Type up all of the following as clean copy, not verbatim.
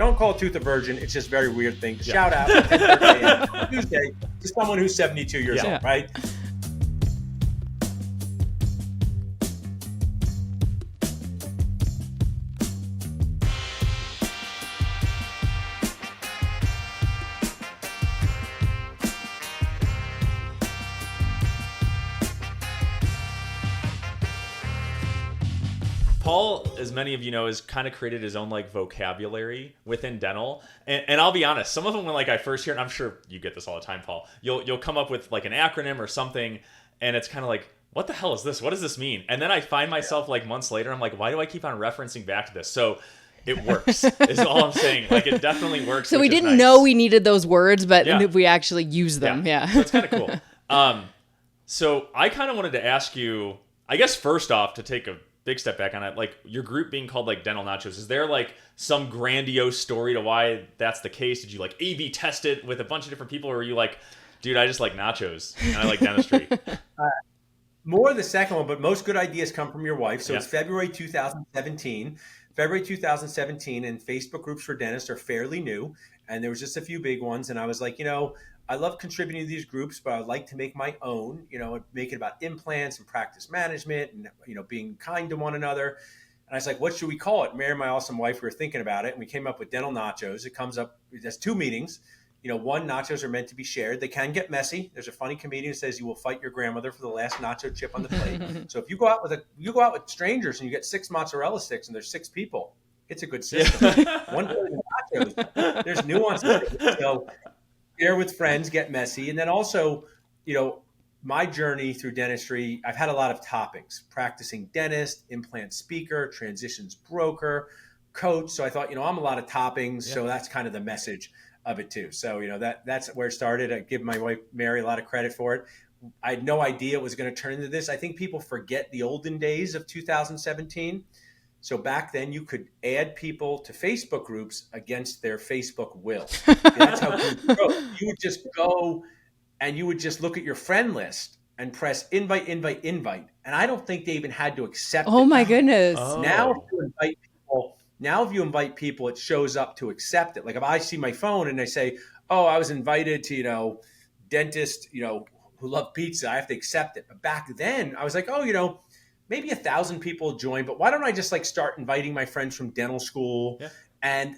Don't call tooth a virgin. It's just a very weird thing to shout out at 10:30 a.m. Tuesday to someone who's 72 years old, right? Paul, as many of you know, has kind of created his own like vocabulary within dental, and I'll be honest, some of them when like I first hear it, and I'm sure you get this all the time, Paul. You'll come up with like an acronym or something, and it's kind of like, what the hell is this? What does this mean? And then I find myself like months later, I'm like, why do I keep on referencing back to this? So it works. Is all I'm saying. Like it definitely works. So we didn't know we needed those words, but we actually use them. Yeah. So it's kind of cool. So I kind of wanted to ask you, I guess first off, to take a big step back on it, like your group being called like Dental Nachos, is there like some grandiose story to why that's the case? Did you like A/B test it with a bunch of different people, or were you like, dude, I just like nachos and I like dentistry? More the second one, but most good ideas come from your wife. So it's February 2017. February 2017, and Facebook groups for dentists are fairly new, and there was just a few big ones. And I was like, I love contributing to these groups, but I'd like to make my own, make it about implants and practice management and, being kind to one another. And I was like, what should we call it? Mary and my awesome wife, we were thinking about it, and we came up with Dental Nachos. It comes up, there's two meanings. One, nachos are meant to be shared. They can get messy. There's a funny comedian who says you will fight your grandmother for the last nacho chip on the plate. So if you go out with strangers and you get 6 mozzarella sticks and there's 6 people, it's a good system. One person nachos, there's nuance to it. So share with friends, get messy. And then also, my journey through dentistry, I've had a lot of topics: practicing dentist, implant speaker, transitions broker, coach. So I thought, I'm a lot of toppings. So that's kind of the message of it too. So, that's where it started. I give my wife, Mary, a lot of credit for it. I had no idea it was going to turn into this. I think people forget the olden days of 2017. So back then you could add people to Facebook groups against their Facebook will. That's how groups go. You would just go and you would just look at your friend list and press invite, invite, invite. And I don't think they even had to accept it. Oh my goodness. Now if you invite people, it shows up to accept it. Like if I see my phone and they say, oh, I was invited to, dentist, who love pizza, I have to accept it. But back then I was like, oh, maybe 1,000 people join, but why don't I just like start inviting my friends from dental school? Yeah. And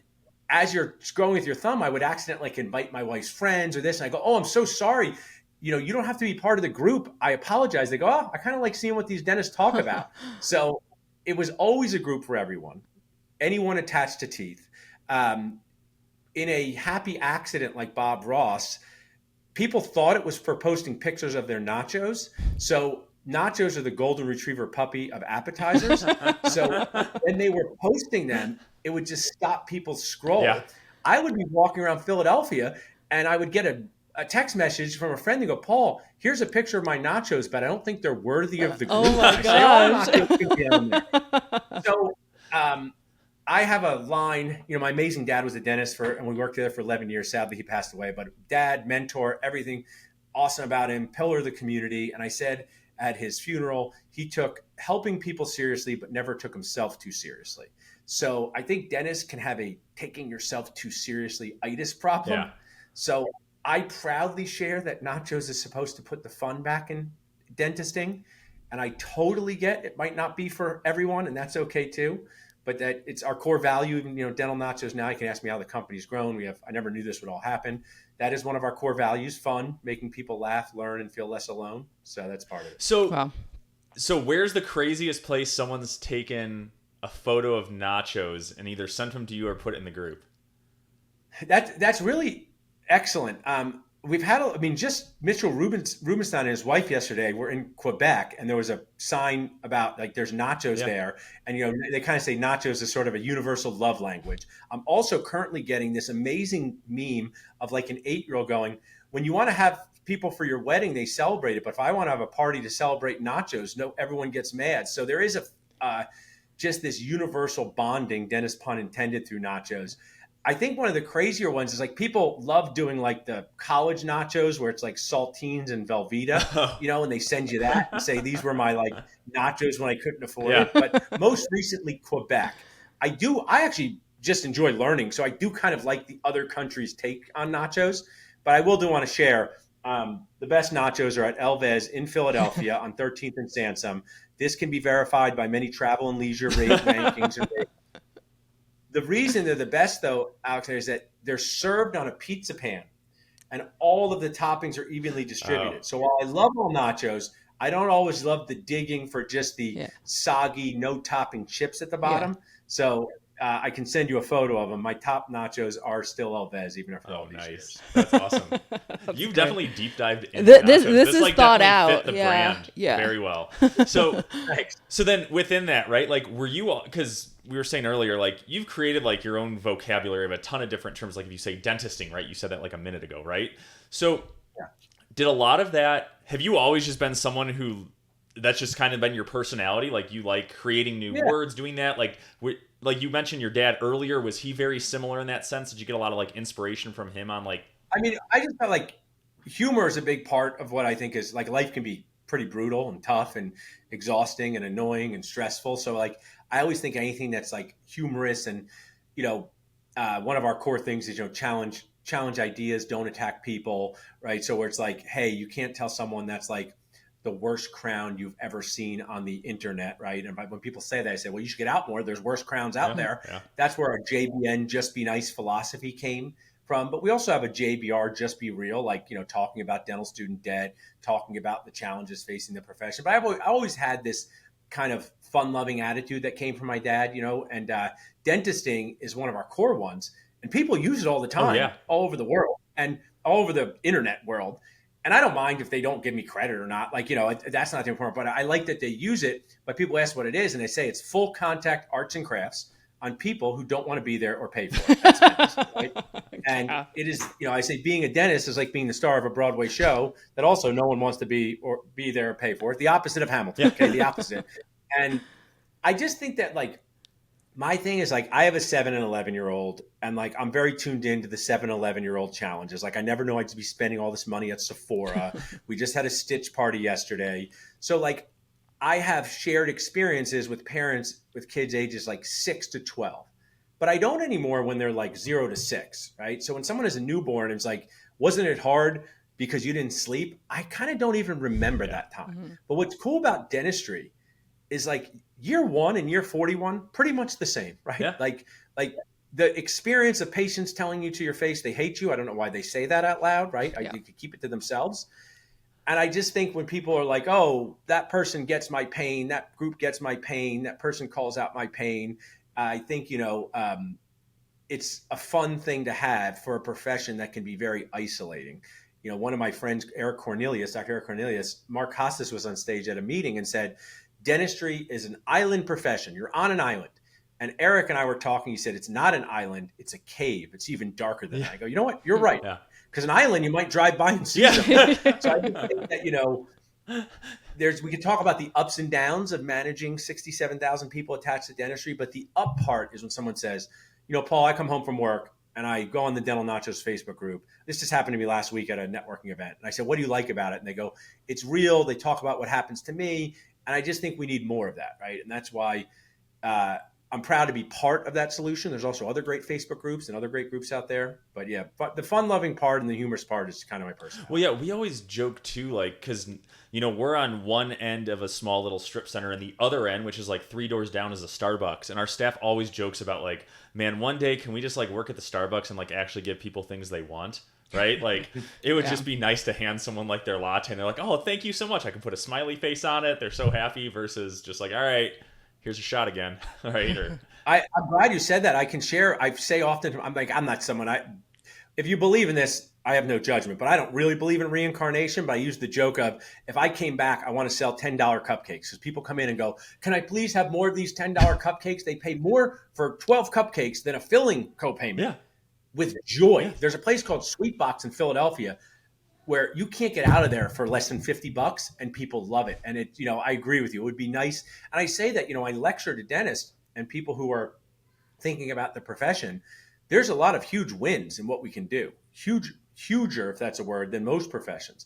as you're scrolling with your thumb, I would accidentally like invite my wife's friends or this. And I go, oh, I'm so sorry. You don't have to be part of the group. I apologize. They go, oh, I kind of like seeing what these dentists talk about. So it was always a group for everyone. Anyone attached to teeth. In a happy accident like Bob Ross, people thought it was for posting pictures of their nachos. So nachos are the golden retriever puppy of appetizers. So when they were posting them, it would just stop people's scroll. Yeah. I would be walking around Philadelphia and I would get a text message from a friend and go, Paul, here's a picture of my nachos, but I don't think they're worthy of the group. Oh my gosh. So I have a line, my amazing dad was a dentist and we worked together for 11 years. Sadly, he passed away, but dad, mentor, everything awesome about him, pillar of the community. And I said at his funeral, he took helping people seriously, but never took himself too seriously. So I think dentists can have a taking yourself too seriously itis problem. Yeah. So I proudly share that nachos is supposed to put the fun back in dentisting. And I totally get it might not be for everyone, and that's okay too. But that it's our core value. Even, Dental Nachos now, you can ask me how the company's grown. I never knew this would all happen. That is one of our core values: fun, making people laugh, learn, and feel less alone. So that's part of it. So where's the craziest place someone's taken a photo of nachos and either sent them to you or put it in the group? That's really excellent. We've had, just Mitchell Rubenstein and his wife yesterday were in Quebec, and there was a sign about like there's nachos there. And, they kind of say nachos is sort of a universal love language. I'm also currently getting this amazing meme of like an 8-year-old going, when you want to have people for your wedding, they celebrate it. But if I want to have a party to celebrate nachos, everyone gets mad. So there is just this universal bonding, dentist pun intended, through nachos. I think one of the crazier ones is like people love doing like the college nachos where it's like saltines and Velveeta, and they send you that and say, these were my like nachos when I couldn't afford it. But most recently, Quebec. I actually just enjoy learning. So I do kind of like the other countries' take on nachos, but I will do want to share. The best nachos are at Elvez in Philadelphia on 13th and Sansom. This can be verified by many travel and leisure rate rankings. The reason they're the best, though, Alex, is that they're served on a pizza pan, and all of the toppings are evenly distributed. So while I love all nachos, I don't always love the digging for just the soggy, no topping chips at the bottom. Yeah. So I can send you a photo of them. My top nachos are still Elvez, even after all these years. That's awesome. You've definitely deep dived into nachos. This is like thought out. Fit the brand very well. So, so then within that, right? Like, were you, because we were saying earlier, like you've created like your own vocabulary of a ton of different terms. Like if you say dentisting, right? You said that like a minute ago, right? So did a lot of that, have you always just been someone who, that's just kind of been your personality? Like you like creating new words, doing that? Like you mentioned your dad earlier. Was he very similar in that sense? Did you get a lot of like inspiration from him on like? I mean, I just felt like humor is a big part of what I think is like life can be pretty brutal and tough and exhausting and annoying and stressful. So like I always think anything that's like humorous and, you know, one of our core things is, you know, challenge ideas, don't attack people, right? So where it's like, hey, you can't tell someone that's like the worst crown you've ever seen on the internet, right? And when people say that, I say, well, you should get out more. There's worse crowns out there. Yeah. That's where our JBN, just be nice philosophy came from. But we also have a JBR, just be real, like, you know, talking about dental student debt, talking about the challenges facing the profession. But I always had this kind of fun-loving attitude that came from my dad, you know, and dentisting is one of our core ones. And people use it all the time, all over the world and all over the internet world. And I don't mind if they don't give me credit or not. Like, you know, that's not the important part. But I like that they use it. But people ask what it is, and they say it's full contact arts and crafts on people who don't want to be there or pay for it. That's dentist, right? And it is, you know, I say being a dentist is like being the star of a Broadway show that also no one wants to be there or pay for it. The opposite of Hamilton. Okay, the opposite. And I just think that like my thing is like I have a 7 and 11-year-old, and like I'm very tuned into the 7 and 11-year-old challenges. Like I never know I'd be spending all this money at Sephora. We just had a stitch party yesterday. So like I have shared experiences with parents with kids ages like 6 to 12. But I don't anymore when they're like 0 to 6, right? So when someone is a newborn, it's like, wasn't it hard because you didn't sleep? I kind of don't even remember that time. Mm-hmm. But what's cool about dentistry is like year 1 and year 41, pretty much the same, right? Yeah. Like the experience of patients telling you to your face they hate you. I don't know why they say that out loud, right? Yeah. They could keep it to themselves. And I just think when people are like, oh, that person gets my pain, that group gets my pain, that person calls out my pain, I think, you know, it's a fun thing to have for a profession that can be very isolating. You know, one of my friends, Dr. Eric Cornelius, Mark Costas was on stage at a meeting and said, dentistry is an island profession. You're on an island. And Eric and I were talking. He said, it's not an island. It's a cave. It's even darker than that. I go, you know what? You're right. Yeah. Because an island, you might drive by and see something. So I think that, you know, we could talk about the ups and downs of managing 67,000 people attached to dentistry. But the up part is when someone says, you know, Paul, I come home from work and I go on the Dental Nachos Facebook group. This just happened to me last week at a networking event. And I said, what do you like about it? And they go, it's real. They talk about what happens to me. And I just think we need more of that, right? And that's why I'm proud to be part of that solution. There's also other great Facebook groups and other great groups out there. But yeah, but the fun-loving part and the humorous part is kind of my personality. Well, yeah, we always joke too, like, because, you know, we're on one end of a small little strip center and the other end, which is like 3 doors down, is a Starbucks. And our staff always jokes about like, man, one day can we just like work at the Starbucks and like actually give people things they want? Right? Like it would just be nice to hand someone like their latte and they're like, oh, thank you so much. I can put a smiley face on it. They're so happy versus just like, all right, here's a shot again. All right. Or, I'm glad you said that. I can share. I say often, I'm like, I'm not someone if you believe in this, I have no judgment, but I don't really believe in reincarnation. But I use the joke of, if I came back, I want to sell $10 cupcakes, because people come in and go, can I please have more of these $10 cupcakes? They pay more for 12 cupcakes than a filling copayment. Yeah. With joy. Yeah. There's a place called Sweet Box in Philadelphia where you can't get out of there for less than $50 and people love it. And it, you know, I agree with you. It would be nice. And I say that, you know, I lecture to dentists and people who are thinking about the profession. There's a lot of huge wins in what we can do. Huger, if that's a word, than most professions.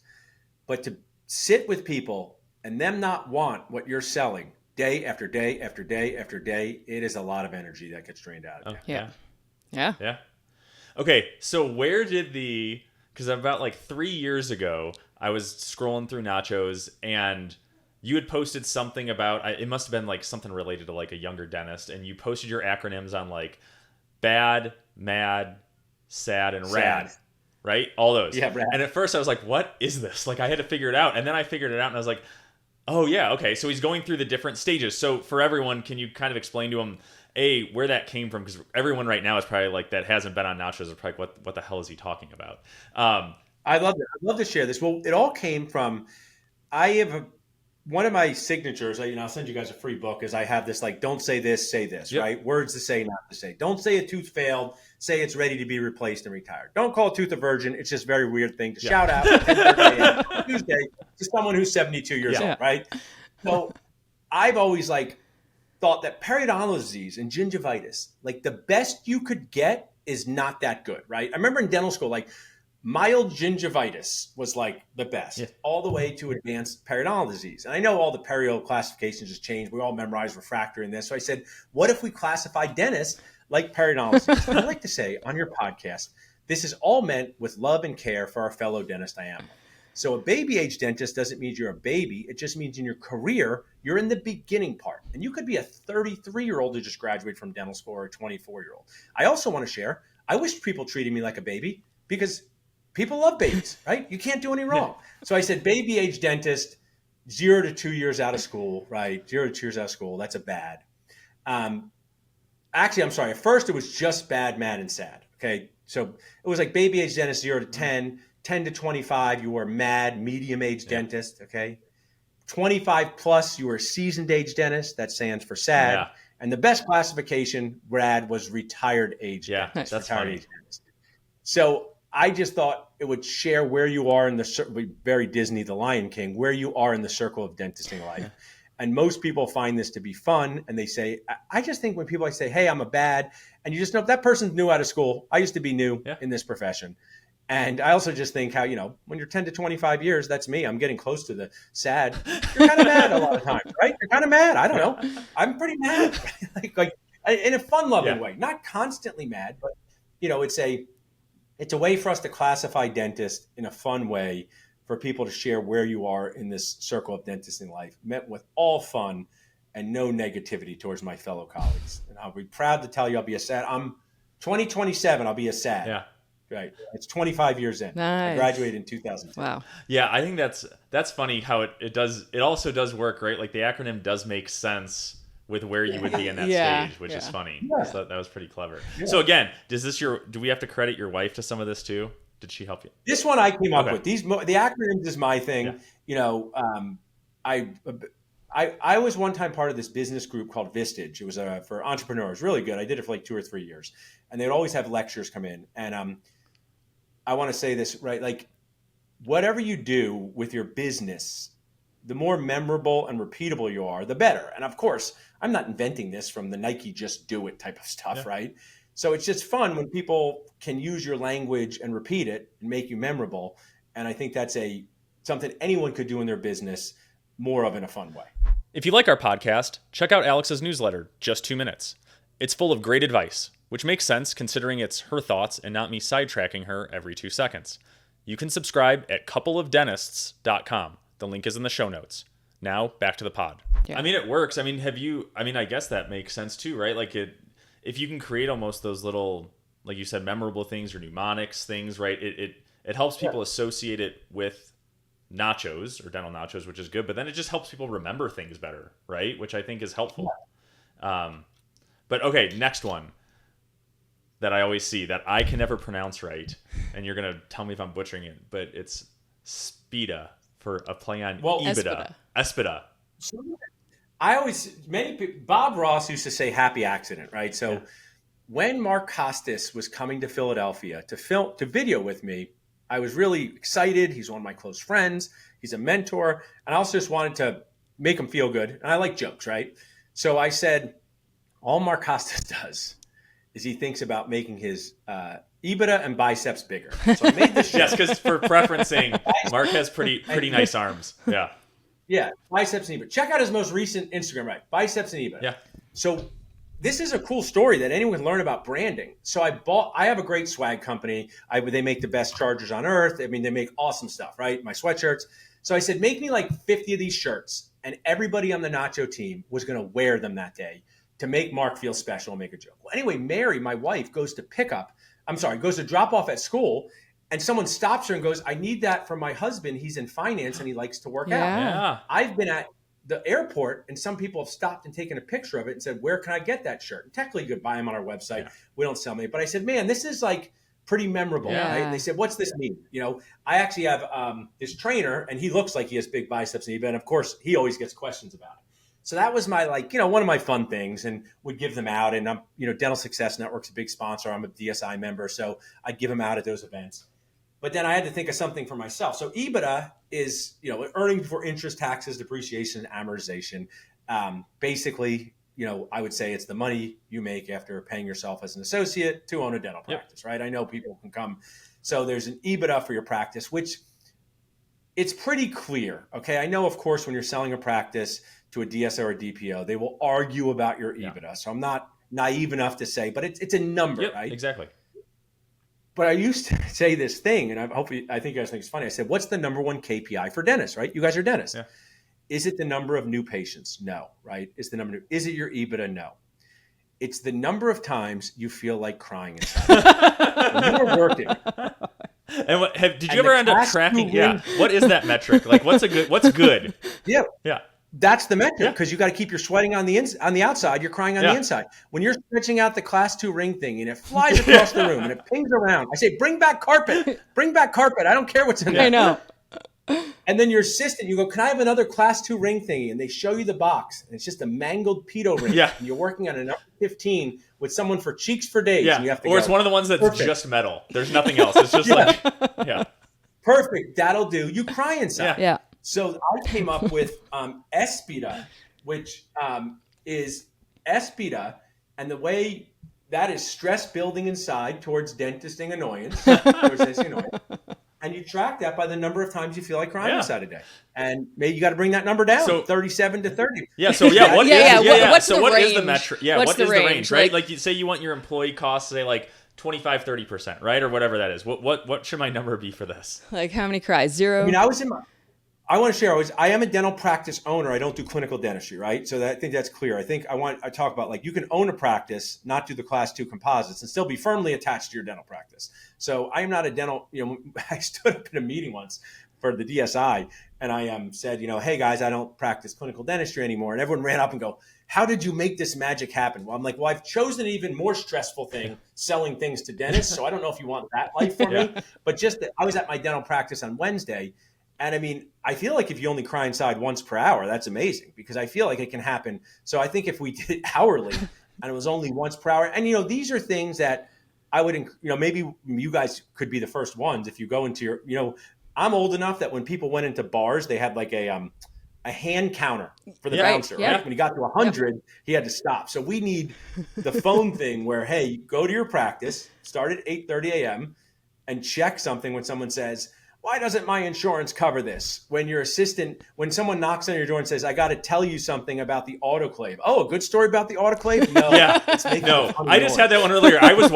But to sit with people and them not want what you're selling day after day after day after day, it is a lot of energy that gets drained out of you. Yeah. Yeah. Yeah. Okay, so where did because about like 3 years ago, I was scrolling through Nachos and you had posted something about, it must have been like something related to like a younger dentist, and you posted your acronyms on like bad, mad, sad, and rad. Sad. Right? All those. Yeah, rad. And at first I was like, what is this? Like I had to figure it out. And then I figured it out and I was like, oh yeah, okay. So he's going through the different stages. So for everyone, can you kind of explain to him, where that came from? Because everyone right now is probably like, that hasn't been on Nachos, is probably what the hell is he talking about? I love it. I'd love to share this. Well, it all came from, I have one of my signatures, I'll send you guys a free book, is I have this like, don't say this, say this, Yep. right? Words to say, not to say. Don't say a tooth failed, say it's ready to be replaced and retired. Don't call a tooth a virgin. It's just a very weird thing to shout out at 10:30 a.m. Tuesday to someone who's 72 years old, right? So I've always thought that periodontal disease and gingivitis, like the best you could get is not that good, right? I remember in dental school, mild gingivitis was like the best, all the way to advanced periodontal disease. And I know all the perio classifications has changed. We all memorize refractory in this. So I said, what if we classify dentists like periodontal disease? And I like to say on your podcast, this is all meant with love and care for our fellow dentist I am. So a baby age dentist doesn't mean you're a baby. It just means in your career, you're in the beginning part. And you could be a 33-year-old who just graduated from dental school or a 24-year-old. I also want to share, I wish people treated me like a baby because people love babies, right? You can't do any wrong. So I said, baby age dentist, 0 to 2 years out of school, right? 0 to 2 years out of school. That's a bad. Actually, I'm sorry. At first, it was just bad, mad, and sad. Okay. So it was like baby age dentist, 0 to 10, 10 to 25, you were mad, medium age dentist. Okay. 25 plus, you were a seasoned age dentist. That stands for sad. Yeah. And the best classification, Brad, was retired age dentist. That's retired funny. age dentist. So I just thought it would share where you are in the very Disney, The Lion King, where you are in the circle of dentisting life. And most people find this to be fun. And they say, I just think when people say, hey, I'm a bad, and you just know if that person's new out of school. I used to be new in this profession. And I also just think how, when you're 10 to 25 years, that's me. I'm getting close to the sad. You're kind of mad a lot of times, right? You're kind of mad. I don't know. I'm pretty mad, like in a fun-loving way, not constantly mad, but it's a way for us to classify dentists in a fun way for people to share where you are in this circle of dentisting life, met with all fun and no negativity towards my fellow colleagues. And I'll be proud to tell you I'll be a sad. I'm 2027. I'll be a sad. Yeah. Right. It's 25 years in. Nice. I graduated in 2010. Wow. Yeah, I think that's funny how it also does work, right? Like the acronym does make sense with where you would be in that stage, which is funny. Yeah. So that was pretty clever. Yeah. So again, do we have to credit your wife to some of this too? Did she help you? This one I came up with. The acronyms is my thing. Yeah. I was one time part of this business group called Vistage. It was for entrepreneurs, really good. I did it for 2 or 3 years, and they'd always have lectures come in. And I want to say this, right? Like whatever you do with your business, the more memorable and repeatable you are, the better. And of course, I'm not inventing this from the Nike just do it type of stuff, right? So it's just fun when people can use your language and repeat it and make you memorable. And I think that's something anyone could do in their business more of in a fun way. If you like our podcast, check out Alex's newsletter, Just 2 Minutes. It's full of great advice, which makes sense considering it's her thoughts and not me sidetracking her every 2 seconds. You can subscribe at coupleofdentists.com. The link is in the show notes. Now, back to the pod. Yeah. I mean, it works. I mean, I guess that makes sense too, right? Like if you can create almost those little, like you said, memorable things or mnemonics things, right? It helps people associate it with nachos or dental nachos, which is good, but then it just helps people remember things better, right? Which I think is helpful. But okay, next one that I always see that I can never pronounce right, and you're going to tell me if I'm butchering it, but it's SBITDA for a play on EBITDA. SBITDA. Many people, Bob Ross used to say happy accident, right? So when Mark Costas was coming to Philadelphia to video with me, I was really excited. He's one of my close friends. He's a mentor. And I also just wanted to make him feel good. And I like jokes, right? So I said, all Mark Costas does is he thinks about making his EBITDA and biceps bigger. So I made this joke. Yes, because for preferencing, Mark has pretty nice arms. Yeah. Yeah, biceps and EBITDA. Check out his most recent Instagram, right? Biceps and EBITDA. Yeah. So this is a cool story that anyone can learn about branding. So I have a great swag company. They make the best chargers on earth. I mean, they make awesome stuff, right? My sweatshirts. So I said, make me like 50 of these shirts. And everybody on the Nacho team was going to wear them that day to make Mark feel special and make a joke. Well, anyway, Mary, my wife, goes to drop off at school. And someone stops her and goes, I need that for my husband. He's in finance and he likes to work out. Yeah. I've been at the airport and some people have stopped and taken a picture of it and said, where can I get that shirt? And technically you could buy them on our website. Yeah. We don't sell them. But I said, man, this is like pretty memorable. Yeah. Right? And they said, what's this mean? You know, I actually have this trainer and he looks like he has big biceps and of course he always gets questions about it. So that was my, one of my fun things, and would give them out. And I'm, Dental Success Network's a big sponsor. I'm a DSI member. So I'd give them out at those events. But then I had to think of something for myself. So EBITDA is, earnings before interest, taxes, depreciation, and amortization. Basically, I would say it's the money you make after paying yourself as an associate to own a dental practice, right? I know people can come. So there's an EBITDA for your practice, which it's pretty clear. Okay. I know, of course, when you're selling a practice to a DSO or a DPO, they will argue about your EBITDA. Yeah. So I'm not naive enough to say, but it's a number, right? Exactly. But I used to say this thing, and I think you guys think it's funny. I said, what's the number one KPI for dentists, right? You guys are dentists. Yeah. Is it the number of new patients? No, right? Is it your EBITDA? No. It's the number of times you feel like crying inside. When you were working. And did you ever end up tracking? Yeah. What is that metric? Like, what's good? Yeah. Yeah. That's the metric, because you got to keep your sweating on the outside. You're crying on the inside. When you're stretching out the class 2 ring thing and it flies across the room and it pings around, I say, bring back carpet. Bring back carpet. I don't care what's in there. I know. And then your assistant, you go, can I have another class 2 ring thingy? And they show you the box, and it's just a mangled pedo ring. Yeah. And you're working on a number 15 with someone for cheeks for days. Yeah. And you have to it's one of the ones that's just metal. There's nothing else. It's just Perfect. That'll do. You cry inside. Yeah. So I came up with SBITDA, which is SBITDA, and the way that is stress building inside towards dentisting annoyance, and you track that by the number of times you feel like crying inside a day. And maybe you got to bring that number down, so 37 to 30. Yeah. So what so what is is the metric? Yeah. What is the range? Right. Like you say, you want your employee costs, say like 25, 30%, right, or whatever that is. What should my number be for this? Like how many cries? 0. I mean, I want to share. I am a dental practice owner. I don't do clinical dentistry, right? So I think that's clear. I talk about, like, you can own a practice, not do the class 2 composites, and still be firmly attached to your dental practice. So I am not a dental. I stood up in a meeting once for the DSI, and I said, hey guys, I don't practice clinical dentistry anymore, and everyone ran up and go, how did you make this magic happen? Well, I'm like, I've chosen an even more stressful thing, selling things to dentists. So I don't know if you want that life for me, but just that I was at my dental practice on Wednesday. And I mean, I feel like if you only cry inside once per hour, that's amazing, because I feel like it can happen. So I think if we did it hourly and it was only once per hour, and these are things that I would, maybe you guys could be the first ones if you go into your, I'm old enough that when people went into bars, they had like a hand counter for the bouncer. Right? When he got to 100, he had to stop. So we need the phone thing where, hey, go to your practice, start at 8:30 a.m. and check something when someone says, why doesn't my insurance cover this? When someone knocks on your door and says, I got to tell you something about the autoclave. Oh, a good story about the autoclave? No. No, I just had that one earlier. I was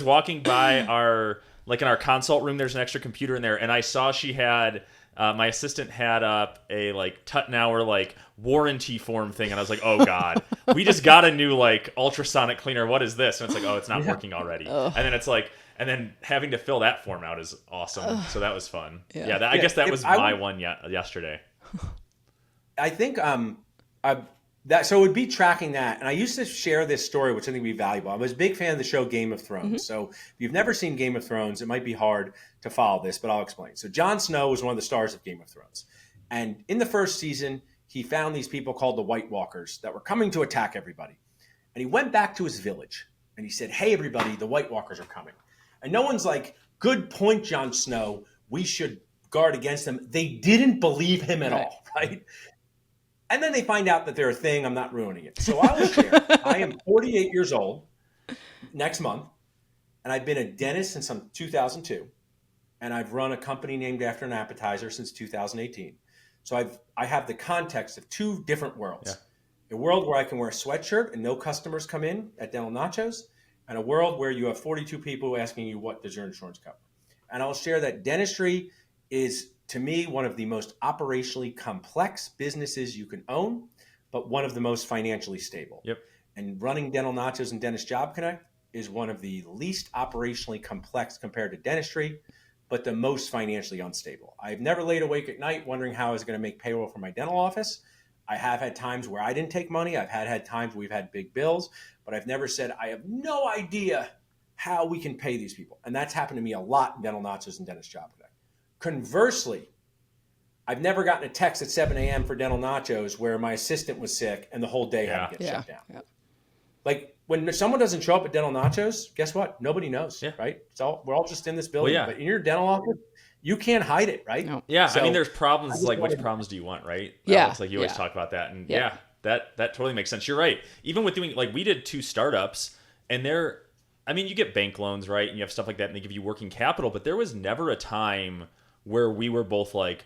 walking by in our consult room, there's an extra computer in there, and I saw she had, my assistant had up a Tuttenauer warranty form thing, and I was like, oh God, we just got a new ultrasonic cleaner. What is this? And it's like, oh, it's not working already. And then it's like, and then having to fill that form out is awesome. So that was fun. I guess that was my one yesterday. I think so it would be tracking that. And I used to share this story, which I think would be valuable. I was a big fan of the show Game of Thrones. Mm-hmm. So if you've never seen Game of Thrones, it might be hard to follow this, but I'll explain. So Jon Snow was one of the stars of Game of Thrones. And in the first season, he found these people called the White Walkers that were coming to attack everybody. And he went back to his village and he said, hey, everybody, the White Walkers are coming. And no one's like, good point, Jon Snow. We should guard against them. They didn't believe him at all, right? And then they find out that they're a thing. I'm not ruining it. So I will share. I am 48 years old next month, and I've been a dentist since 2002, and I've run a company named after an appetizer since 2018. So I have the context of 2 different worlds. A world where I can wear a sweatshirt and no customers come in at Dental Nachos, and a world where you have 42 people asking you, what does your insurance cover? And I'll share that dentistry is, to me, one of the most operationally complex businesses you can own, but one of the most financially stable. Yep. And running Dental Nachos and Dentist Job Connect is one of the least operationally complex compared to dentistry, but the most financially unstable. I've never laid awake at night wondering how I was going to make payroll for my dental office. I have had times where I didn't take money. I've had times we've had big bills, but I've never said, I have no idea how we can pay these people. And that's happened to me a lot in Dental Nachos and Dentist Job Connect. Conversely, I've never gotten a text at 7 a.m. for Dental Nachos where my assistant was sick and the whole day had to get shut down. Yeah. Like when someone doesn't show up at Dental Nachos, guess what? Nobody knows, right? We're all just in this building. But in your dental office, you can't hide it, right? No. Yeah, so, I mean, there's problems like which problems do you want, right? Yeah, it's like you always talk about that, and that totally makes sense. You're right. Even with doing like we did 2 startups, and I mean, you get bank loans, right? And you have stuff like that, and they give you working capital. But there was never a time where we were both like,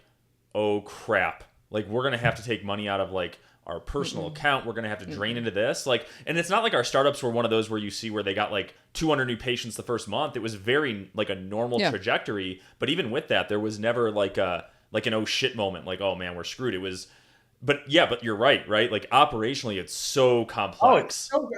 "Oh crap! Like we're gonna have to take money out of like our personal account. We're gonna have to drain into this." Like, and it's not like our startups were one of those where you see where they got like 200 new patients the first month. It was very like a normal trajectory. But even with that, there was never like an oh shit moment. Like, oh man, we're screwed. It was, but you're right? Like operationally, it's so complex. Oh, it's so,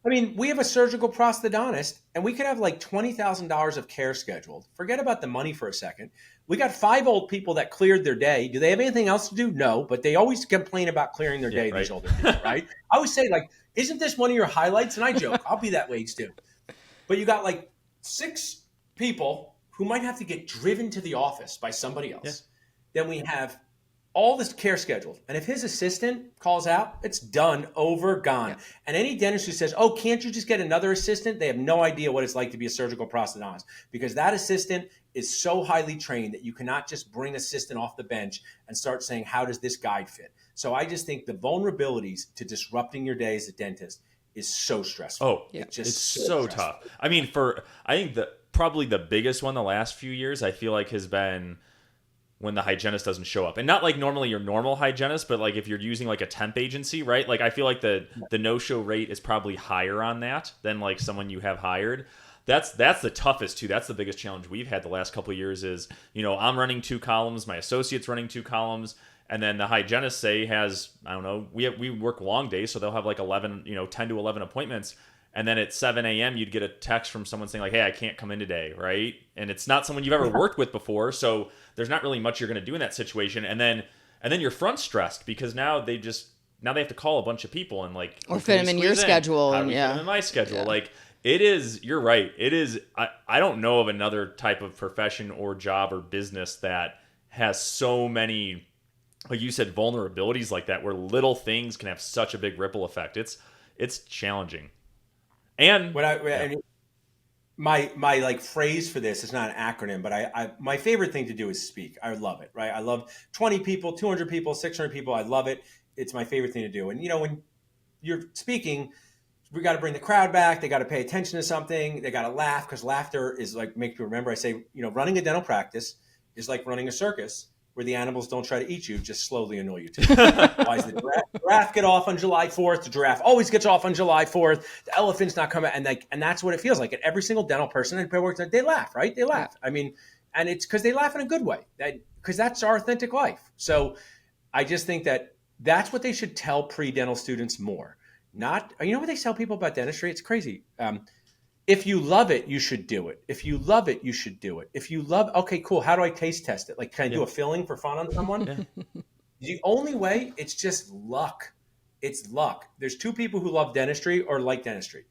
I mean, we have a surgical prosthodontist, and we could have like $20,000 of care scheduled. Forget about the money for a second. We got 5 old people that cleared their day. Do they have anything else to do? No, but they always complain about clearing their day, these older people, right? I always say, like, isn't this one of your highlights? And I joke, I'll be that way too. But you got like 6 people who might have to get driven to the office by somebody else. Yeah. Then we have all this care scheduled. And if his assistant calls out, it's done, over, gone. Yeah. And any dentist who says, oh, can't you just get another assistant? They have no idea what it's like to be a surgical prosthodontist, because that assistant is so highly trained that you cannot just bring assistant off the bench and start saying, how does this guide fit? So I just think the vulnerabilities to disrupting your day as a dentist is so stressful. Oh, it's so tough. I mean, I think probably the biggest one the last few years, I feel like has been when the hygienist doesn't show up. And not like normally your normal hygienist, but like if you're using like a temp agency, right? Like I feel like the no-show rate is probably higher on that than like someone you have hired. That's the toughest too. That's the biggest challenge we've had the last couple of years is, I'm running 2 columns, my associate's running 2 columns, and then the hygienist has, I don't know, we work long days, so they'll have like 11, 10 to 11 appointments. And then at 7 a.m., you'd get a text from someone saying like, hey, I can't come in today, right? And it's not someone you've ever worked with before, so there's not really much you're going to do in that situation. And then you're front stressed because now they have to call a bunch of people and like or fit them in your schedule. How do we fit them in my schedule? Yeah. Like it is, you're right. It is. I don't know of another type of profession or job or business that has so many, like you said, vulnerabilities like that, where little things can have such a big ripple effect. It's challenging. And I mean, my like phrase for this is not an acronym, but I my favorite thing to do is speak. I love it, right? I love 20 people, 200 people, 600 people. I love it. It's my favorite thing to do. And when you're speaking, we got to bring the crowd back. They got to pay attention to something. They got to laugh, because laughter is like make you remember. I say, running a dental practice is like running a circus, where the animals don't try to eat you, just slowly annoy you too. Why does the giraffe get off on July 4th? The giraffe always gets off on July 4th. The elephant's not coming. And that's what it feels like. And every single dental person in paperwork, they laugh, right? They laugh. I mean, and it's because they laugh in a good way, because that's our authentic life. So I just think that's what they should tell pre-dental students more. Not, what they tell people about dentistry? It's crazy. If you love it, you should do it. If you love it, you should do it. If you love, okay, cool. How do I taste test it? Like, can I do a filling for fun on someone? The only way, it's just luck. It's luck. There's 2 people who love dentistry or like dentistry.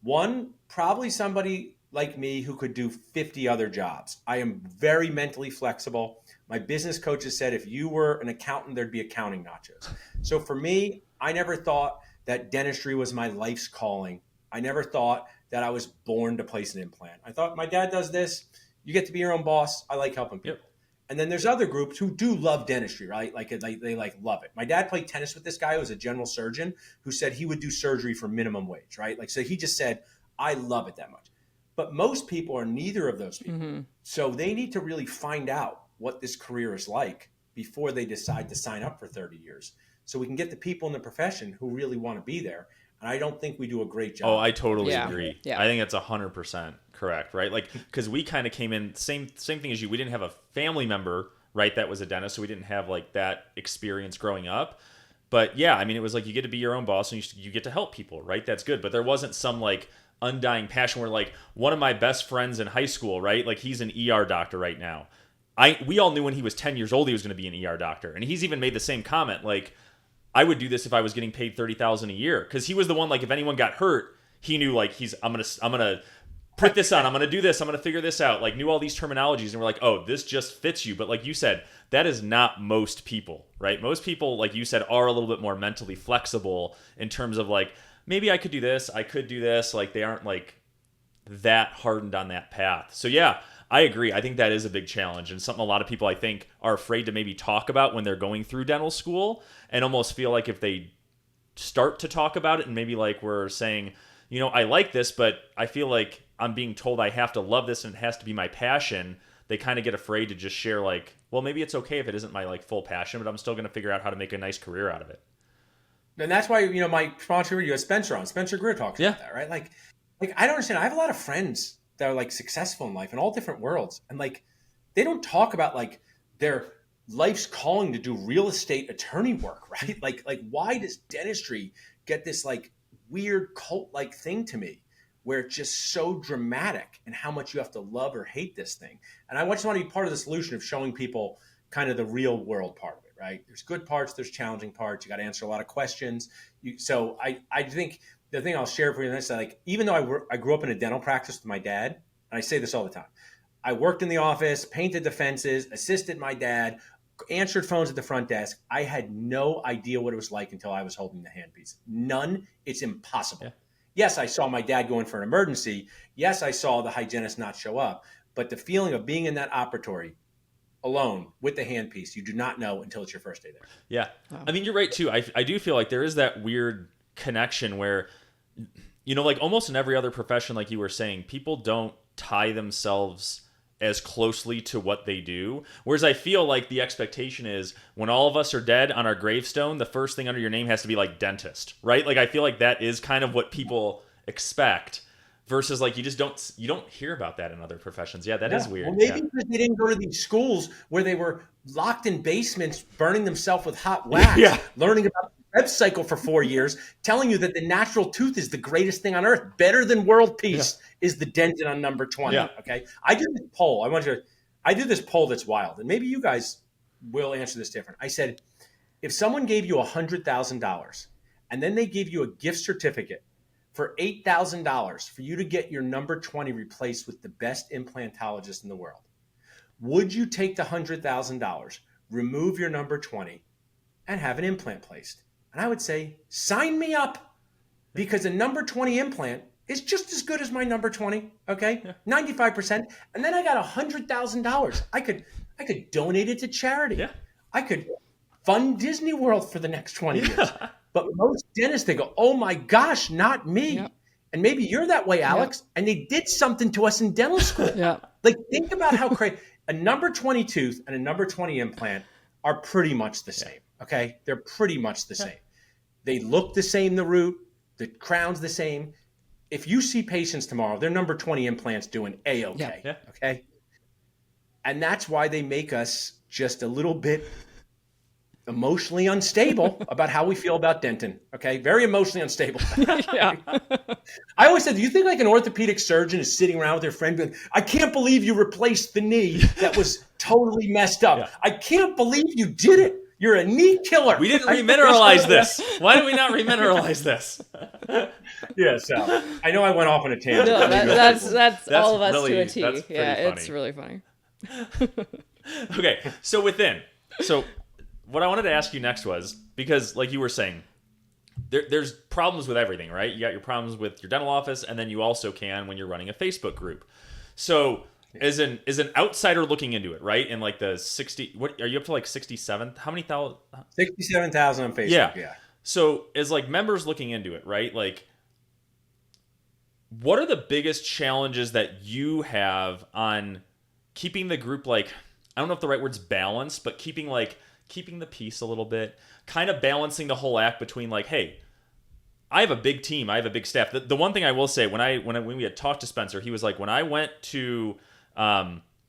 One, probably somebody like me who could do 50 other jobs. I am very mentally flexible. My business coaches said if you were an accountant, there'd be accounting nachos. So for me, I never thought that dentistry was my life's calling. I never thought that I was born to place an implant. I thought my dad does this. You get to be your own boss. I like helping people. Yep. And then there's other groups who do love dentistry, right? Like they love it. My dad played tennis with this guy who was a general surgeon who said he would do surgery for minimum wage, right? Like, so he just said, I love it that much. But most people are neither of those people. Mm-hmm. So they need to really find out what this career is like before they decide to sign up for 30 years. so we can get the people in the profession who really want to be there. And I don't think we do a great job. Oh, I totally agree. Yeah. I think that's 100% correct, right? Like, because we kind of came in same thing as you. We didn't have a family member, right, that was a dentist, so we didn't have like that experience growing up. But yeah, I mean, it was like you get to be your own boss and you get to help people, right? That's good. But there wasn't some like undying passion where like one of my best friends in high school, right? Like he's an ER doctor right now. We all knew when he was 10 years old he was going to be an ER doctor, and he's even made the same comment like, I would do this if I was getting paid $30,000 a year, because he was the one, like, if anyone got hurt, he knew like I'm gonna put this on, I'm gonna do this, I'm gonna figure this out, like knew all these terminologies, and we're like, oh, this just fits you. But like you said, that is not most people, right? Most people, like you said, are a little bit more mentally flexible in terms of like, maybe I could do this, I could do this. Like they aren't like that hardened on that path. So yeah, I agree. I think that is a big challenge, and something a lot of people I think are afraid to maybe talk about when they're going through dental school, and almost feel like if they start to talk about it and maybe like we're saying, you know, I like this, but I feel like I'm being told I have to love this and it has to be my passion, they kind of get afraid to just share like, well, maybe it's okay if it isn't my like full passion, but I'm still going to figure out how to make a nice career out of it. And that's why, you know, my sponsor, you have Spencer on. Spencer Greer talks about that, right? Like I don't understand. I have a lot of friends that are like successful in life in all different worlds. And like, they don't talk about like their life's calling to do real estate attorney work, right? Like why does dentistry get this like weird cult-like thing to me where it's just so dramatic and how much you have to love or hate this thing? And I just want to be part of the solution of showing people kind of the real world part of it, right? There's good parts, there's challenging parts. You got to answer a lot of questions. So I think the thing I'll share for you is like, even though I grew up in a dental practice with my dad, and I say this all the time, I worked in the office, painted the fences, assisted my dad, answered phones at the front desk. I had no idea what it was like until I was holding the handpiece. None. It's impossible. Yeah. Yes, I saw my dad go in for an emergency. Yes, I saw the hygienist not show up. But the feeling of being in that operatory alone with the handpiece, you do not know until it's your first day there. Yeah. Wow. I mean, you're right, too. I do feel like there is that weird connection where, you know, like almost in every other profession, like you were saying, people don't tie themselves as closely to what they do. Whereas I feel like the expectation is when all of us are dead on our gravestone, the first thing under your name has to be like dentist, right? Like I feel like that is kind of what people expect versus like you don't hear about that in other professions. Yeah, that is weird. Well, maybe because they didn't go to these schools where they were locked in basements, burning themselves with hot wax, learning about Krebs cycle for 4 years, telling you that the natural tooth is the greatest thing on earth, better than world peace is the dentin on number 20. Okay, I did this poll. I did this poll that's wild, and maybe you guys will answer this different. I said, if someone gave you $100,000 and then they gave you a gift certificate for $8,000 for you to get your number 20 replaced with the best implantologist in the world, would you take the $100,000, remove your number 20, and have an implant placed? And I would say, sign me up, because a number 20 implant is just as good as my number 20, okay? 95%. And then I got $100,000. I could donate it to charity. Yeah. I could fund Disney World for the next 20 years. But most dentists, they go, oh my gosh, not me. Yep. And maybe you're that way, Alex. Yep. And they did something to us in dental school. Like, think about how crazy. A number 20 tooth and a number 20 implant are pretty much the same. Okay, they're pretty much the same. They look the same, the root, the crown's the same. If you see patients tomorrow, their number 20 implants doing A-okay, okay? And that's why they make us just a little bit emotionally unstable about how we feel about dentin, okay? Very emotionally unstable. I always said, do you think like an orthopedic surgeon is sitting around with their friend going, I can't believe you replaced the knee that was totally messed up. I can't believe you did it. You're a knee killer. We didn't remineralize this. Why did we not remineralize this? So I know I went off on a tangent. No, that's all of us really, to a T. It's really funny. Okay, so what I wanted to ask you next was, because like you were saying, there's problems with everything, right? You got your problems with your dental office, and then you also can when you're running a Facebook group. So as an outsider looking into it, right? In like the 60, what are you up to, like 67? How many thousand? 67,000 on Facebook. Yeah. So as like members looking into it, right? Like, what are the biggest challenges that you have on keeping the group, like, I don't know if the right word's balanced, but keeping like keeping the peace a little bit, kind of balancing the whole act between like, hey, I have a big team, I have a big staff. The one thing I will say, when we had talked to Spencer, he was like, when I went to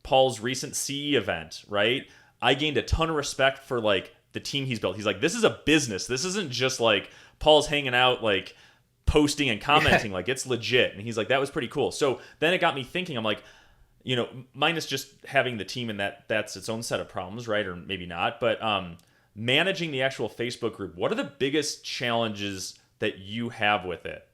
Paul's recent CE event, right, I gained a ton of respect for like the team he's built. He's like, this is a business. This isn't just like Paul's hanging out like posting and commenting. Like, it's legit. And he's like, that was pretty cool. So then it got me thinking. I'm like, minus just having the team, and that's its own set of problems, right? Or maybe not. But managing the actual Facebook group, what are the biggest challenges that you have with it?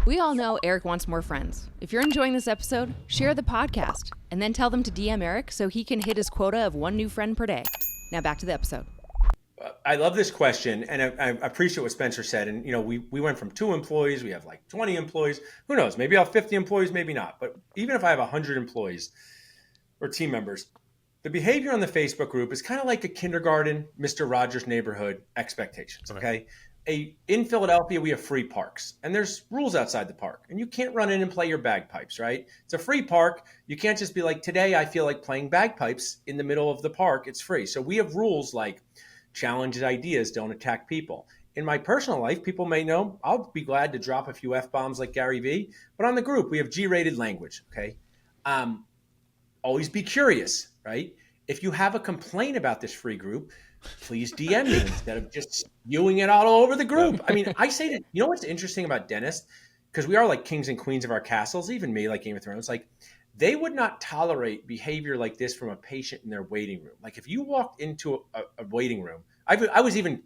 We all know Eric wants more friends. If you're enjoying this episode, share the podcast and then tell them to DM Eric so he can hit his quota of 1 new friend per day. Now back to the episode. I love this question, and I appreciate what Spencer said. And we went from 2 employees, we have like 20 employees. Who knows? Maybe I'll have 50 employees, maybe not. But even if I have 100 employees or team members, the behavior on the Facebook group is kind of like a kindergarten, Mr. Rogers' Neighborhood expectations. Okay. In Philadelphia, we have free parks, and there's rules outside the park, and you can't run in and play your bagpipes, right? It's a free park. You can't just be like, today I feel like playing bagpipes in the middle of the park. It's free. So we have rules like challenge ideas, don't attack people. In my personal life, people may know I'll be glad to drop a few F-bombs like Gary Vee, but on the group, we have G-rated language, okay? Always be curious, right? If you have a complaint about this free group, please DM me instead of just spewing it all over the group. I mean, I say that, what's interesting about dentists, because we are like kings and queens of our castles, even me, like Game of Thrones, like they would not tolerate behavior like this from a patient in their waiting room. Like if you walked into a waiting room, I was even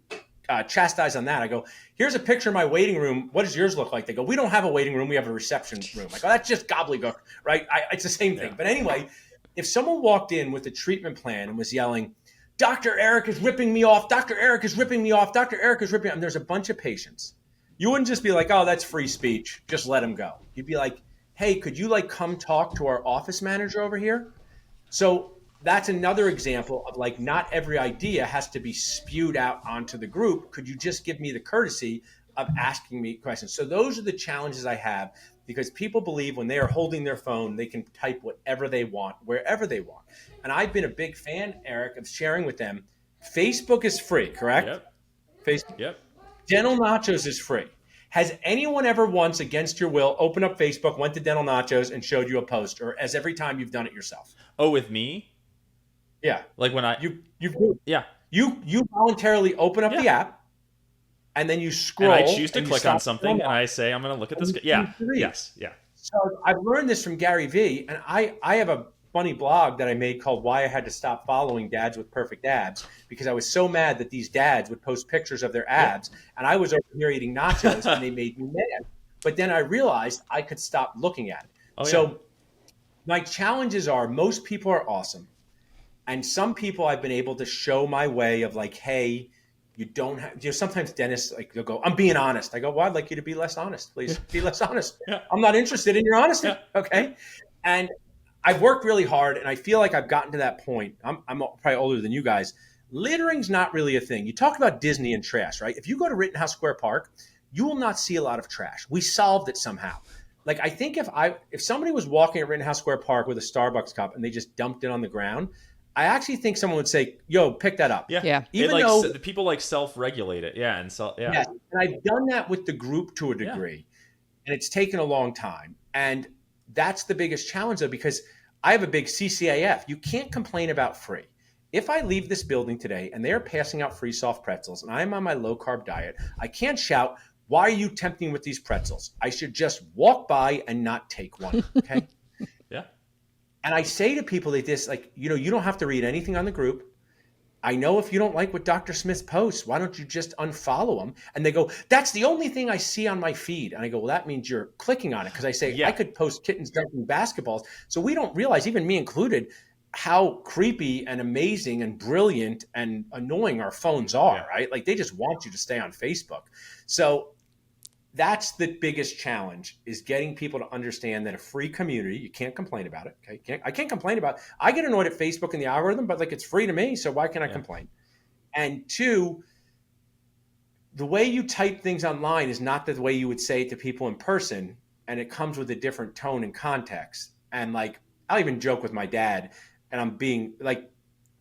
chastised on that. I go, here's a picture of my waiting room. What does yours look like? They go, we don't have a waiting room. We have a reception room. Like, oh, that's just gobbledygook, right? It's the same thing. But anyway, if someone walked in with a treatment plan and was yelling, Dr. Eric is ripping me off. Dr. Eric is ripping me off. Dr. Eric is ripping me off. And there's a bunch of patients. You wouldn't just be like, oh, that's free speech. Just let him go. You'd be like, hey, could you like come talk to our office manager over here? So that's another example of like, not every idea has to be spewed out onto the group. Could you just give me the courtesy of asking me questions? So those are the challenges I have, because people believe when they are holding their phone, they can type whatever they want, wherever they want. And I've been a big fan, Eric, of sharing with them. Facebook is free, correct? Yep. Facebook. Yep. Dental Nachos is free. Has anyone ever once, against your will, opened up Facebook, went to Dental Nachos, and showed you a post, or as every time you've done it yourself? Oh, with me? Yeah. Like when you voluntarily open up the app, and then you scroll. And I choose to click on something, and I say, I'm going to look at this. Yeah. Yes. Yeah. So I've learned this from Gary Vee, and I have a funny blog that I made called Why I Had to Stop Following Dads with Perfect Abs, because I was so mad that these dads would post pictures of their abs, and I was over here eating nachos, and they made me mad. But then I realized I could stop looking at it. So my challenges are, most people are awesome. And some people I've been able to show my way of like, hey, you don't have, sometimes dentists, like, they'll go, I'm being honest. I go, well, I'd like you to be less honest, please. Be less honest. I'm not interested in your honesty. Okay. And I've worked really hard, and I feel like I've gotten to that point. I'm probably older than you guys. Littering's not really a thing. You talk about Disney and trash, right? If you go to Rittenhouse Square Park, you will not see a lot of trash. We solved it somehow. Like, I think if somebody was walking at Rittenhouse Square Park with a Starbucks cup and they just dumped it on the ground, I actually think someone would say, yo, pick that up. Yeah. Even though the people like self-regulate it. Yeah. And yes. And I've done that with the group to a degree, and it's taken a long time. And that's the biggest challenge, though, because I have a big CCAF. You can't complain about free. If I leave this building today and they are passing out free soft pretzels and I'm on my low carb diet, I can't shout, why are you tempting with these pretzels? I should just walk by and not take one. Okay. And I say to people like this, like, you don't have to read anything on the group. I know if you don't like what Dr. Smith posts, why don't you just unfollow him? And they go, that's the only thing I see on my feed. And I go, well, that means you're clicking on it. Because I say, I could post kittens dunking basketballs. So we don't realize, even me included, how creepy and amazing and brilliant and annoying our phones are, right? Like, they just want you to stay on Facebook. So that's the biggest challenge, is getting people to understand that a free community, you can't complain about it. Okay, I can't complain about it. I get annoyed at Facebook and the algorithm, but like, it's free to me, so why can't I complain? And 2, the way you type things online is not the way you would say it to people in person, and it comes with a different tone and context. And like, I'll even joke with my dad, and I'm being like,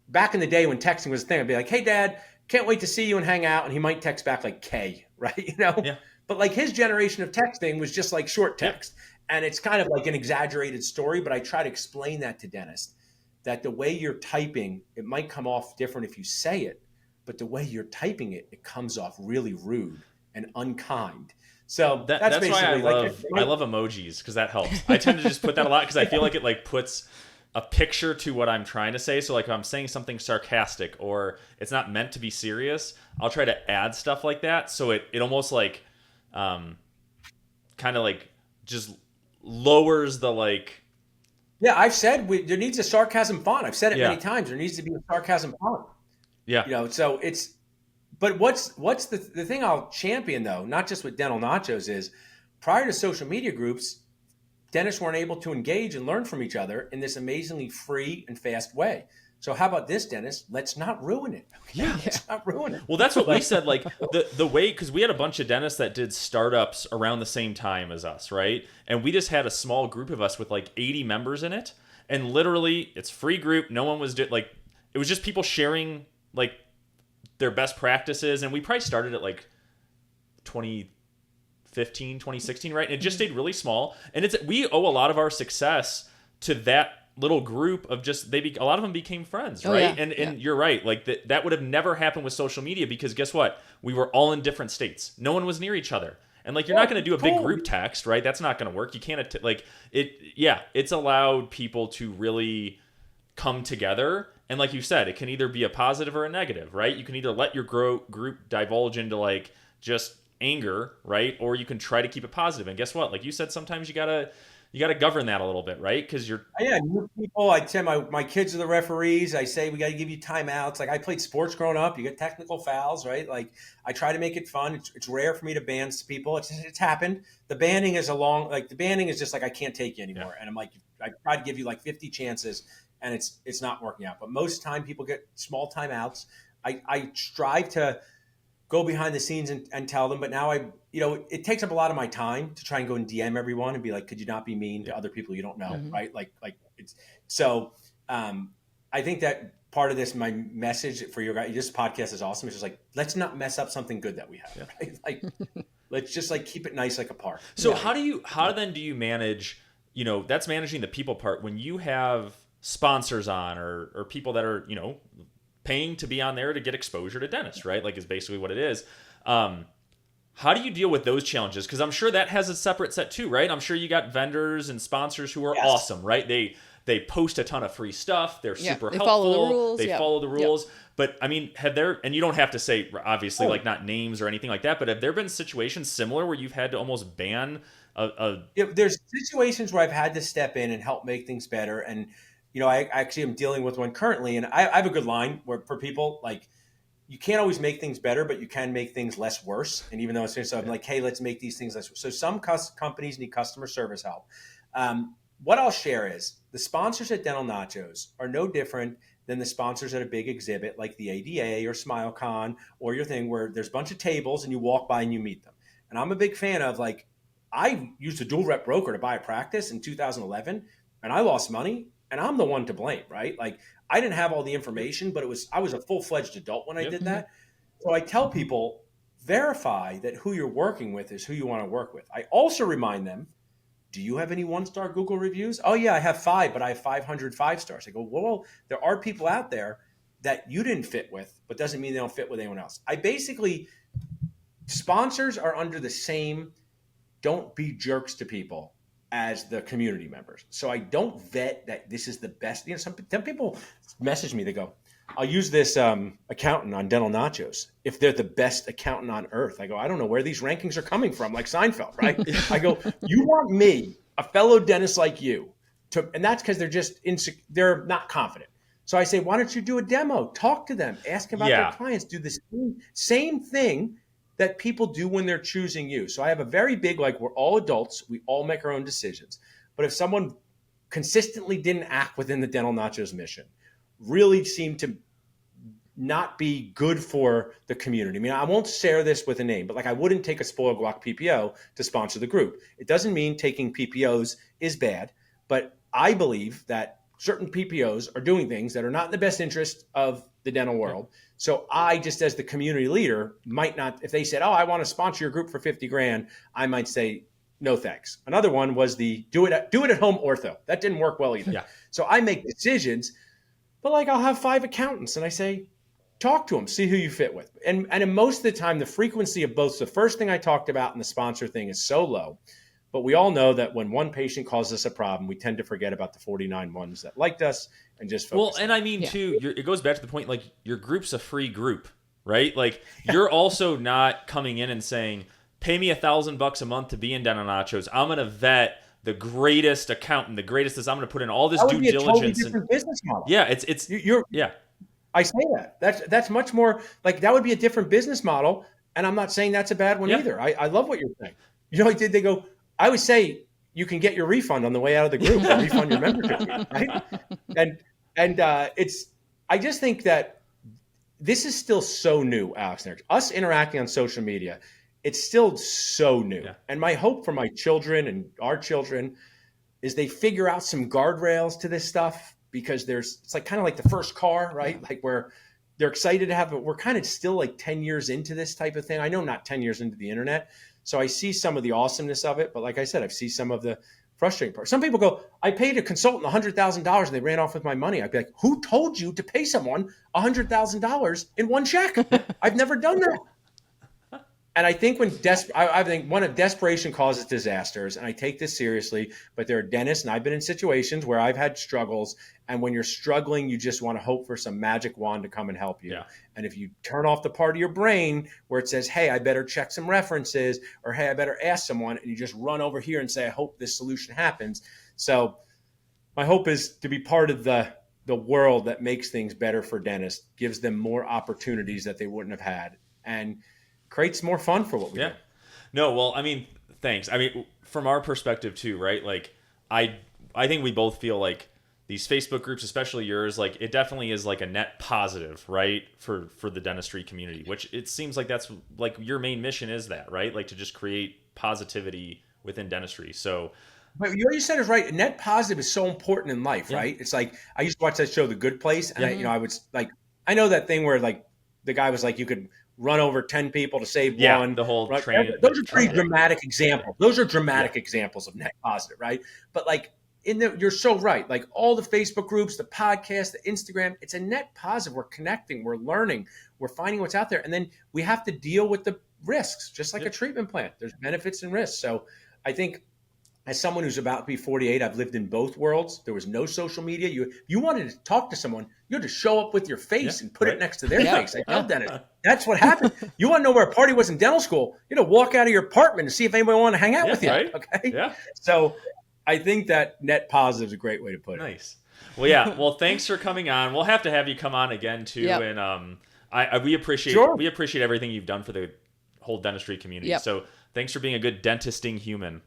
back in the day when texting was a thing, I'd be like, hey, Dad, can't wait to see you and hang out. And he might text back like K, right? Yeah. But like his generation of texting was just like short text. And it's kind of like an exaggerated story, but I try to explain that to dentists, that the way you're typing, it might come off different if you say it, but the way you're typing it, it comes off really rude and unkind. So that's why basically I love emojis, because that helps. I tend to just put that a lot because I feel like it like puts a picture to what I'm trying to say. So like if I'm saying something sarcastic or it's not meant to be serious, I'll try to add stuff like that. So it almost like kind of like just lowers the like. Yeah, I've said there needs a sarcasm font. I've said it many times. There needs to be a sarcasm font. Yeah. So it's, but what's the thing I'll champion though, not just with Dental Nachos, is prior to social media groups, dentists weren't able to engage and learn from each other in this amazingly free and fast way. So how about this, dentist? Let's not ruin it. Okay? Yeah. Let's not ruin it. Well, that's what we said. Like the way, because we had a bunch of dentists that did startups around the same time as us, right? And we just had a small group of us with like 80 members in it. And literally, it's free group. No one was like, it was just people sharing like their best practices. And we probably started at like 2015, 2016, right? And it just stayed really small. And we owe a lot of our success to that little group of just a lot of them became friends, right? And you're right, like that would have never happened with social media, because guess what? We were all in different states. No one was near each other. And like you're not going to do a big group text, right? That's not going to work. You can't it's allowed people to really come together. And like you said, it can either be a positive or a negative, right? You can either let your group divulge into like just anger, right? Or you can try to keep it positive. And guess what? Like you said, sometimes you gotta govern that a little bit, right? Because new people. I tell my kids are the referees. I say we got to give you timeouts. Like I played sports growing up. You get technical fouls, right? Like I try to make it fun. It's rare for me to ban people. It's happened. The banning is just like I can't take you anymore. Yeah. And I'm like, I try to give you like 50 chances, and it's not working out. But most time people get small timeouts. I strive to go behind the scenes and tell them, but now it takes up a lot of my time to try and go and DM everyone and be like, could you not be mean to other people you don't know, right? Like it's so. I think that part of this, my message for your guys, this podcast is awesome. It's just like, let's not mess up something good that we have, right? Like, let's just like keep it nice like a park. So how then do you manage? That's managing the people part when you have sponsors on or people that are paying to be on there to get exposure to dentists, right? Like is basically what it is. How do you deal with those challenges? Because I'm sure that has a separate set too, right? I'm sure you got vendors and sponsors who are awesome, right? They post a ton of free stuff. They're super helpful. Follow the rules. They follow the rules. But I mean, and you don't have to say obviously like not names or anything like that, but have there been situations similar where you've had to almost ban there's situations where I've had to step in and help make things better. And I actually am dealing with one currently, and I have a good line for people, like, you can't always make things better, but you can make things less worse. And even though so I'm like, hey, let's make these things less worse. So some companies need customer service help. What I'll share is the sponsors at Dental Nachos are no different than the sponsors at a big exhibit like the ADA or SmileCon or your thing where there's a bunch of tables and you walk by and you meet them. And I'm a big fan of, like, I used a dual rep broker to buy a practice in 2011 and I lost money. And I'm the one to blame, right? Like I didn't have all the information, but I was a full-fledged adult when I did that. So I tell people, verify that who you're working with is who you want to work with. I also remind them, do you have any 1-star Google reviews? Oh yeah, I have 5, but I have 500 5-stars. I go, well, there are people out there that you didn't fit with, but doesn't mean they don't fit with anyone else. Sponsors are under the same, don't be jerks to people as the community members. So I don't vet that this is the best. Some people message me, they go, I'll use this accountant on Dental Nachos if they're the best accountant on earth. I go, I don't know where these rankings are coming from, like Seinfeld, right? I go, you want me, a fellow dentist like you, and that's because they're just they're not confident. So I say, why don't you do a demo? Talk to them, ask about their clients, do the same thing that people do when they're choosing you. So I have a very big, like, we're all adults. We all make our own decisions. But if someone consistently didn't act within the Dental Nachos mission, really seemed to not be good for the community. I mean, I won't share this with a name, but like I wouldn't take a Spoil Guac PPO to sponsor the group. It doesn't mean taking PPOs is bad, but I believe that certain PPOs are doing things that are not in the best interest of the dental world. So I just, as the community leader, might not, if they said, oh, I want to sponsor your group for 50 grand, I might say, no, thanks. Another one was the do it at home ortho. That didn't work well either. Yeah. So I make decisions, but like I'll have 5 accountants and I say, talk to them, see who you fit with. And most of the time, the frequency of both the first thing I talked about and the sponsor thing is so low. But we all know that when one patient causes us a problem, we tend to forget about the 49 ones that liked us and just focus. Well, and I mean, too, it goes back to the point, like, your group's a free group, right? Like, you're also not coming in and saying, pay me $1,000 a month to be in Dental Nachos. I'm going to vet the greatest accountant, the greatest I'm going to put in all this due diligence. That would be a totally different business model. Yeah, yeah. I say that. That's much more, like, that would be a different business model. And I'm not saying that's a bad one either. I love what you're saying. You know, like, they go, I would say you can get your refund on the way out of the group and refund your membership, right? And I just think that this is still so new, Alex. Us interacting on social media, it's still so new. Yeah. And my hope for my children and our children is they figure out some guardrails to this stuff, because it's like kind of like the first car, right? Like, where they're excited to have it. We're kind of still like 10 years into this type of thing. I know not 10 years into the internet. So I see some of the awesomeness of it. But like I said, I see some of the frustrating part. Some people go, I paid a consultant $100,000 and they ran off with my money. I'd be like, who told you to pay someone $100,000 in one check? I've never done that. And I think I think one of desperation causes disasters, and I take this seriously, but there are dentists, and I've been in situations where I've had struggles, and when you're struggling, you just want to hope for some magic wand to come and help you. Yeah. And if you turn off the part of your brain where it says, hey, I better check some references, or hey, I better ask someone, and you just run over here and say, I hope this solution happens. So my hope is to be part of the world that makes things better for dentists, gives them more opportunities that they wouldn't have had, and creates more fun for what we do. No, well, I mean, thanks. I mean, from our perspective too, right? Like, I think we both feel like these Facebook groups, especially yours, like, it definitely is like a net positive, right? For the dentistry community, which it seems like that's like your main mission is that, right? Like, to just create positivity within dentistry. So, but what you said is right. Net positive is so important in life, right? It's like, I used to watch that show, The Good Place. And I was like, I know that thing where like the guy was like, you could run over 10 people to save one. The whole train. Those are pretty dramatic examples. Those are dramatic examples of net positive, right? But like, you're so right. Like, all the Facebook groups, the podcast, the Instagram, it's a net positive. We're connecting, we're learning, we're finding what's out there. And then we have to deal with the risks, just like a treatment plan. There's benefits and risks. So I think, as someone who's about to be 48, I've lived in both worlds. There was no social media. You wanted to talk to someone, you had to show up with your face and put it next to their face. I tell dentists, that's what happened. You want to know where a party was in dental school, you had to walk out of your apartment and see if anybody wanted to hang out with you. Right? Okay. Yeah. So I think that net positive is a great way to put it. Nice. Well, yeah. Well, thanks for coming on. We'll have to have you come on again too. Yep. And we appreciate everything you've done for the whole dentistry community. Yep. So thanks for being a good dentisting human,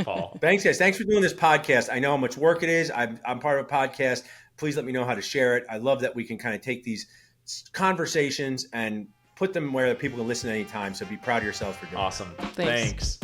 Paul. Thanks, guys. Thanks for doing this podcast. I know how much work it is. I'm part of a podcast. Please let me know how to share it. I love that we can kind of take these conversations and put them where people can listen anytime. So be proud of yourselves for doing it. Awesome. Thanks.